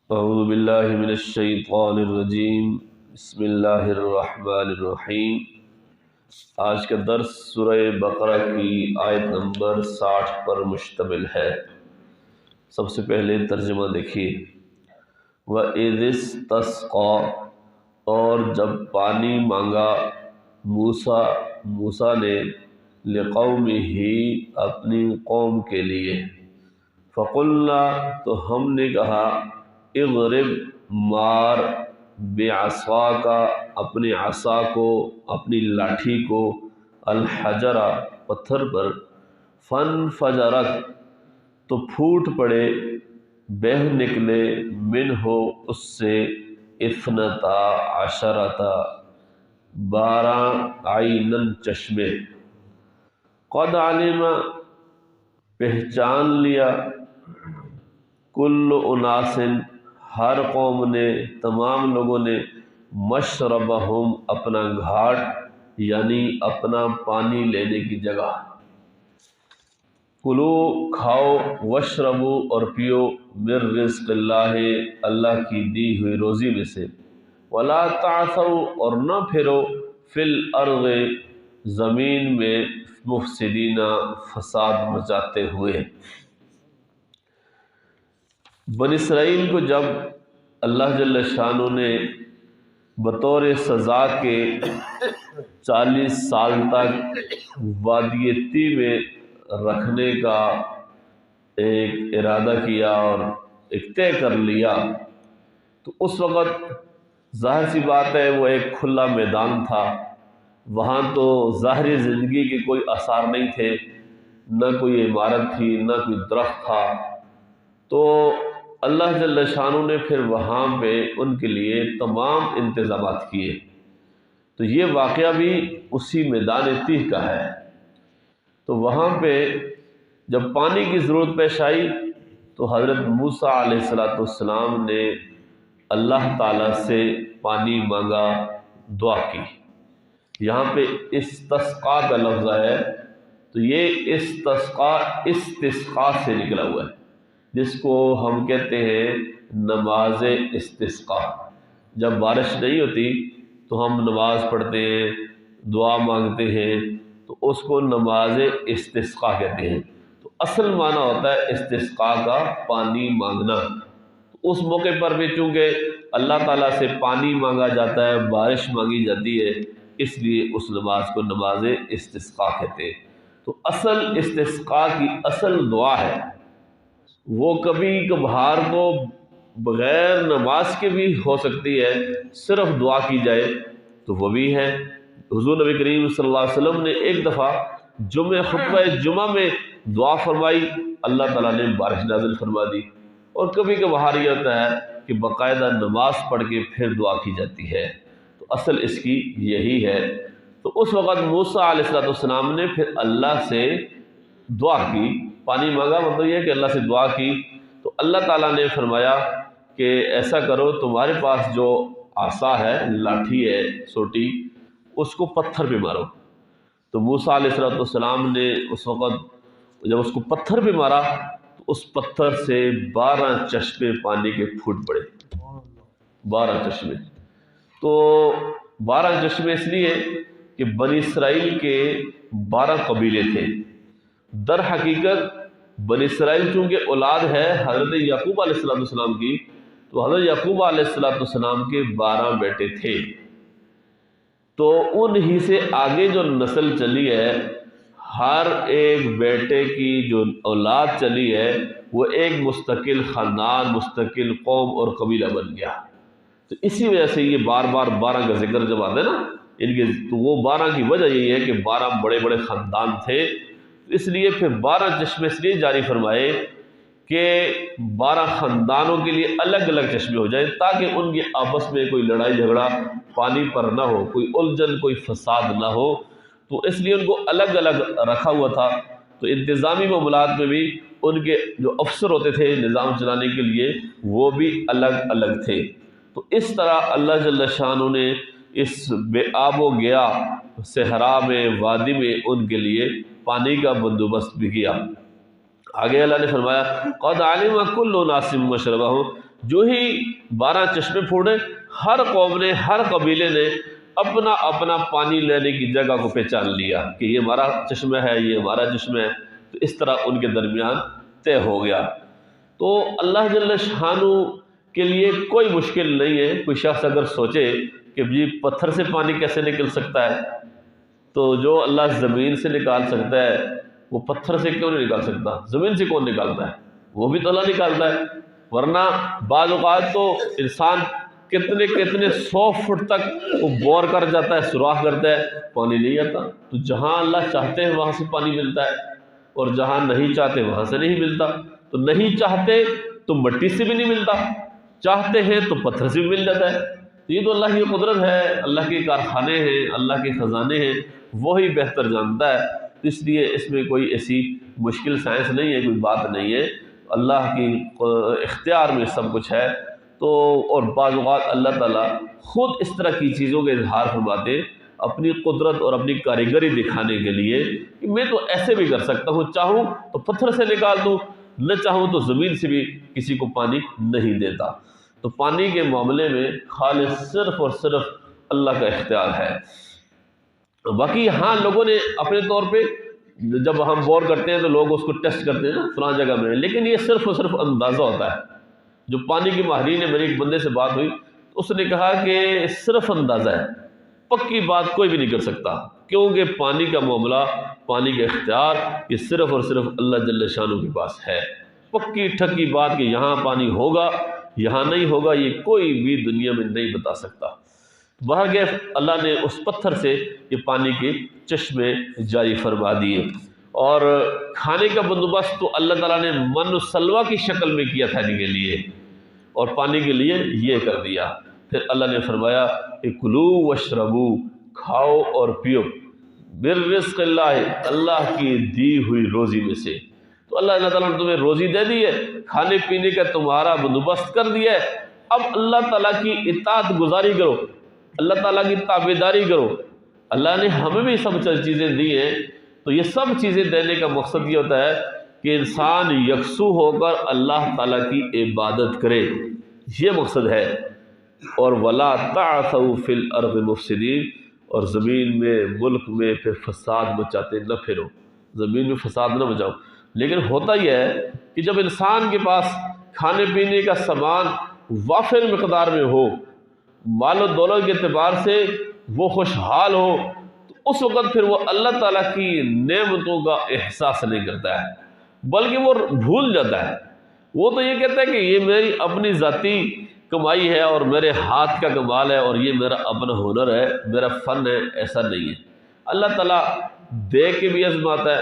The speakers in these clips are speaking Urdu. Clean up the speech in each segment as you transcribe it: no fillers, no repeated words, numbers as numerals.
اعوذ باللہ من الشیطان الرجیم، بسم اللہ الرحمن الرحیم۔ آج کا درس سورہ بقرہ کی آیت نمبر 60 پر مشتمل ہے۔ سب سے پہلے ترجمہ دیکھیے۔ وَإِذِ اسْتَسْقَىٰ، اور جب پانی مانگا موسیٰ نے لِقَوْمِهِ، اپنی قوم کے لیے، فَقُلْنَا، تو ہم نے کہا، اضرب، مار، بعصاک، اپنی عصا کو، اپنی لاٹھی کو، الحجر، پتھر پر، فانفجرت، تو پھوٹ پڑے، بہہ نکلے، منہ، اس سے، اثنتا عشرۃ، 12 عیناً، چشمے، قد علم، پہچان لیا، کل اناس، ہر قوم نے، تمام لوگوں نے، مشربہم، اپنا گھاٹ، یعنی اپنا پانی لینے کی جگہ، کلو، کھاؤ، وشربو، اور پیو، من رزق اللہ، اللہ کی دی ہوئی روزی میں سے، ولا تعثوا، اور نہ پھرو، فی الارض، زمین میں، مفسدین، فساد مچاتے ہوئے۔ بنی اسرائیل کو جب اللہ جل شانہ نے بطور سزا کے 40 سال تک وادی طی میں رکھنے کا ایک ارادہ کیا اور ایک طے کر لیا، تو اس وقت ظاہر سی بات ہے وہ ایک کھلا میدان تھا، وہاں تو ظاہری زندگی کے کوئی آثار نہیں تھے، نہ کوئی عمارت تھی، نہ کوئی درخت تھا۔ تو اللہ جل شانہ نے پھر وہاں پہ ان کے لیے تمام انتظامات کیے۔ تو یہ واقعہ بھی اسی میدان طی کا ہے۔ تو وہاں پہ جب پانی کی ضرورت پیش آئی تو حضرت موسیٰ علیہ السلام نے اللہ تعالیٰ سے پانی مانگا، دعا کی۔ یہاں پہ استسقاء کا لفظ ہے، تو یہ استسقاء سے نکلا ہوا ہے، جس کو ہم کہتے ہیں نماز استسقاء۔ جب بارش نہیں ہوتی تو ہم نماز پڑھتے ہیں، دعا مانگتے ہیں، تو اس کو نماز استسقاء کہتے ہیں۔ تو اصل معنی ہوتا ہے استسقاء کا، پانی مانگنا۔ تو اس موقع پر بھی چونکہ اللہ تعالیٰ سے پانی مانگا جاتا ہے، بارش مانگی جاتی ہے، اس لیے اس نماز کو نماز استسقاء کہتے ہیں۔ تو اصل استسقاء کی اصل دعا ہے، وہ کبھی کبھار تو بغیر نماز کے بھی ہو سکتی ہے، صرف دعا کی جائے تو وہ بھی ہے۔ حضور نبی کریم صلی اللہ علیہ وسلم نے ایک دفعہ خطبہ جمعہ میں دعا فرمائی، اللہ تعالیٰ نے بارش نازل فرما دی۔ اور کبھی کبھار یہ ہوتا ہے کہ باقاعدہ نماز پڑھ کے پھر دعا کی جاتی ہے، تو اصل اس کی یہی ہے۔ تو اس وقت موسیٰ علیہ السلام نے پھر اللہ سے دعا کی، پانی مانگا، مطلب یہ کہ اللہ سے دعا کی، تو اللہ تعالیٰ نے فرمایا کہ ایسا کرو، تمہارے پاس جو عصا ہے، لاٹھی ہے، سوٹی، اس کو پتھر پہ مارو۔ تو موسیٰ علیہ السلام نے اس وقت جب اس کو پتھر پہ مارا تو اس پتھر سے 12 چشمے پانی کے پھوٹ پڑے، 12 چشمے۔ تو 12 چشمے اس لیے کہ بنی اسرائیل کے 12 قبیلے تھے۔ در حقیقت بنی اسرائیل چونکہ اولاد ہے حضرت یعقوب علیہ السلام کی، تو حضرت یعقوب علیہ السلام کے 12 بیٹے تھے، تو ان ہی سے آگے جو نسل چلی ہے، ہر ایک بیٹے کی جو اولاد چلی ہے، وہ ایک مستقل خاندان، مستقل قوم اور قبیلہ بن گیا۔ تو اسی وجہ سے یہ بار بار 12 کا ذکر جب آتا ہے نا ان کے، تو وہ 12 کی وجہ یہی ہے کہ 12 بڑے بڑے خاندان تھے، اس لیے پھر 12 چشمے اس لیے جاری فرمائے کہ 12 خاندانوں کے لیے الگ الگ چشمے ہو جائیں، تاکہ ان کے آپس میں کوئی لڑائی جھگڑا پانی پر نہ ہو، کوئی الجھن، کوئی فساد نہ ہو۔ تو اس لیے ان کو الگ الگ رکھا ہوا تھا۔ تو انتظامی معاملات میں بھی ان کے جو افسر ہوتے تھے نظام چلانے کے لیے، وہ بھی الگ الگ تھے۔ تو اس طرح اللہ جل شانہ نے اس بے آب و گیا صحرا میں، وادی میں ان کے لیے پانی کا بندوبست بھی کیا۔ آگے اللہ نے فرمایا قد علم کل اناس مشربہم، جو ہی 12 چشمے پھوڑے، ہر قوم نے، ہر قبیلے نے اپنا اپنا پانی لینے کی جگہ کو پہچان لیا کہ یہ ہمارا چشمہ ہے، یہ ہمارا چشمہ ہے، تو اس طرح ان کے درمیان طے ہو گیا۔ تو اللہ جل شانہ کے لیے کوئی مشکل نہیں ہے۔ کوئی شخص اگر سوچے کہ جی پتھر سے پانی کیسے نکل سکتا ہے، تو جو اللہ زمین سے نکال سکتا ہے وہ پتھر سے کیوں نہیں نکال سکتا؟ زمین سے کون نکالتا ہے؟ وہ بھی تو اللہ نکالتا ہے۔ ورنہ بعض اوقات تو انسان کتنے 100 فٹ تک وہ بور کر جاتا ہے، سوراخ کرتا ہے، پانی نہیں آتا۔ تو جہاں اللہ چاہتے ہیں وہاں سے پانی ملتا ہے، اور جہاں نہیں چاہتے وہاں سے نہیں ملتا۔ تو نہیں چاہتے تو مٹی سے بھی نہیں ملتا، چاہتے ہیں تو پتھر سے بھی مل جاتا ہے۔ تو یہ تو اللہ کی قدرت ہے، اللہ کے کارخانے ہیں، اللہ کے خزانے ہیں، وہی بہتر جانتا ہے۔ اس لیے اس میں کوئی ایسی مشکل سائنس نہیں ہے، کوئی بات نہیں ہے، اللہ کی اختیار میں سب کچھ ہے۔ تو اور بعض اوقات اللہ تعالیٰ خود اس طرح کی چیزوں کا اظہار فرماتے اپنی قدرت اور اپنی کاریگری دکھانے کے لیے کہ میں تو ایسے بھی کر سکتا ہوں، چاہوں تو پتھر سے نکال دوں، نہ چاہوں تو زمین سے بھی کسی کو پانی نہیں دیتا۔ تو پانی کے معاملے میں خالص صرف اور صرف اللہ کا اختیار ہے۔ باقی ہاں لوگوں نے اپنے طور پہ جب ہم بور کرتے ہیں تو لوگ اس کو ٹیسٹ کرتے ہیں نا فلاں جگہ میں، لیکن یہ صرف اور صرف اندازہ ہوتا ہے۔ جو پانی کی ماہرین ہے، میری ایک بندے سے بات ہوئی، اس نے کہا کہ صرف اندازہ ہے، پکی بات کوئی بھی نہیں کر سکتا، کیونکہ پانی کا معاملہ، پانی کا اختیار یہ صرف اور صرف اللہ جل شانہ کے پاس ہے۔ پکی ٹھکی بات کہ یہاں پانی ہوگا یہاں نہیں ہوگا، یہ کوئی بھی دنیا میں نہیں بتا سکتا۔ بہرکیف اللہ نے اس پتھر سے یہ پانی کے چشمے جاری فرما دیے، اور کھانے کا بندوبست تو اللہ تعالیٰ نے من و سلوہ کی شکل میں کیا تھا ان کے لیے، اور پانی کے لیے یہ کر دیا۔ پھر اللہ نے فرمایا کہ کلو واشربو، کھاؤ اور پیو، بالرزق اللہ، اللہ کی دی ہوئی روزی میں سے۔ تو اللہ تعالیٰ نے تمہیں روزی دے دی ہے، کھانے پینے کا تمہارا بندوبست کر دیا ہے، اب اللہ تعالیٰ کی اطاعت گزاری کرو، اللہ تعالیٰ کی تابعداری کرو۔ اللہ نے ہمیں بھی سب چیزیں دی ہیں، تو یہ سب چیزیں دینے کا مقصد یہ ہوتا ہے کہ انسان یکسو ہو کر اللہ تعالیٰ کی عبادت کرے، یہ مقصد ہے۔ اور وَلَا تَعْثَوْا فِي الْأَرْضِ مُفْسِدِينَ، اور زمین میں، ملک میں پھر فساد مچاتے نہ پھرو، زمین میں فساد نہ مچاؤ۔ لیکن ہوتا یہ ہے کہ جب انسان کے پاس کھانے پینے کا سامان وافر مقدار میں ہو، مال و دولت کے اعتبار سے وہ خوشحال ہو، تو اس وقت پھر وہ اللہ تعالیٰ کی نعمتوں کا احساس نہیں کرتا ہے، بلکہ وہ بھول جاتا ہے۔ وہ تو یہ کہتا ہے کہ یہ میری اپنی ذاتی کمائی ہے اور میرے ہاتھ کا کمال ہے اور یہ میرا اپنا ہنر ہے، میرا فن ہے، ایسا نہیں ہے۔ اللہ تعالیٰ دے کے بھی آزماتا ہے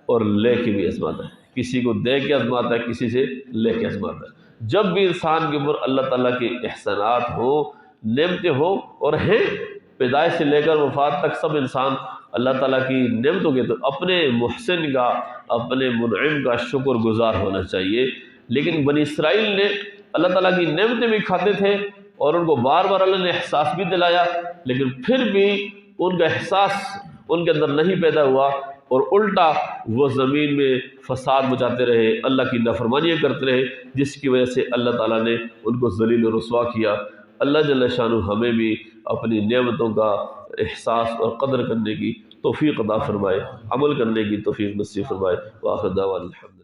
اور لے کے بھی آزماتا ہے، کسی کو دے کے آزماتا ہے، کسی سے لے کے آزماتا ہے۔ جب بھی انسان کے اوپر اللہ تعالیٰ کے احسانات ہوں، نعمتیں ہوں، اور ہیں، پیدائش سے لے کر وفات تک سب انسان اللہ تعالیٰ کی نعمتوں کے، تو اپنے محسن کا، اپنے منعم کا شکر گزار ہونا چاہیے۔ لیکن بنی اسرائیل نے اللہ تعالیٰ کی نعمتیں بھی کھاتے تھے، اور ان کو بار بار اللہ نے احساس بھی دلایا، لیکن پھر بھی ان کا احساس ان کے اندر نہیں پیدا ہوا، اور الٹا وہ زمین میں فساد مچاتے رہے، اللہ کی نافرمانیاں کرتے رہے، جس کی وجہ سے اللہ تعالیٰ نے ان کو ذلیل و رسوا کیا۔ اللہ جل شانہ ہمیں بھی اپنی نعمتوں کا احساس اور قدر کرنے کی توفیق عطا فرمائے، عمل کرنے کی توفیق نصیب فرمائے۔ وآخر دعوانا الحمدللہ۔